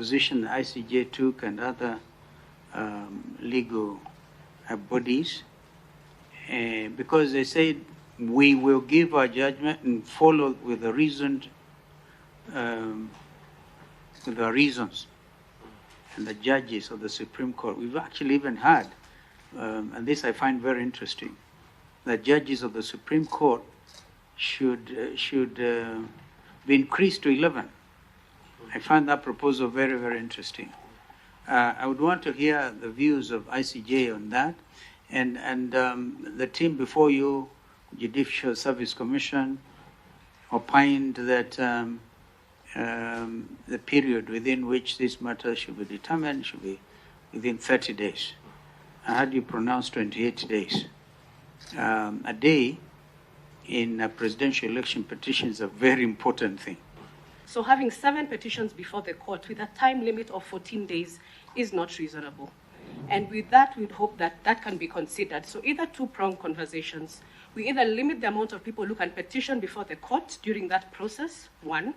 position the ICJ took and other legal bodies, because they said we will give our judgment and follow with the reasoned, with the reasons and the judges of the Supreme Court. We've actually even had, and this I find very interesting, that judges of the Supreme Court should be increased to 11. I find that proposal very, very interesting. I would want to hear the views of ICJ on that, and the team before you, Judicial Service Commission, opined that the period within which this matter should be determined should be within 30 days. I heard you pronounce 28 days. A day in a presidential election petition is a very important thing. So having 7 petitions before the court with a time limit of 14 days is not reasonable. And with that, we'd hope that that can be considered. So either two-pronged conversations. We either limit the amount of people who can petition before the court during that process, one,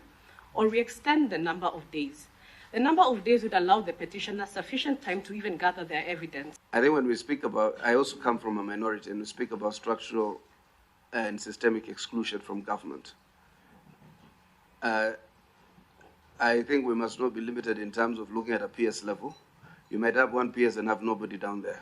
or we extend the number of days. The number of days would allow the petitioner sufficient time to even gather their evidence. I think when we speak about, I also come from a minority, and we speak about structural and systemic exclusion from government. I think we must not be limited in terms of looking at a PS level. You might have one PS and have nobody down there.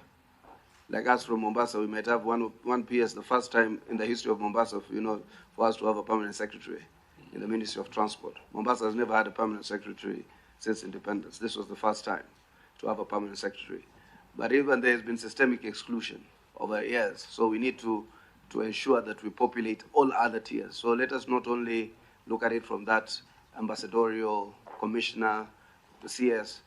Like us from Mombasa, we might have one PS, the first time in the history of Mombasa, for us to have a permanent secretary in the Ministry of Transport. Mombasa has never had a permanent secretary since independence. This was the first time to have a permanent secretary. But even there has been systemic exclusion over years, so we need to ensure that we populate all other tiers. So let us not only look at it from that ambassadorial commissioner, the CS,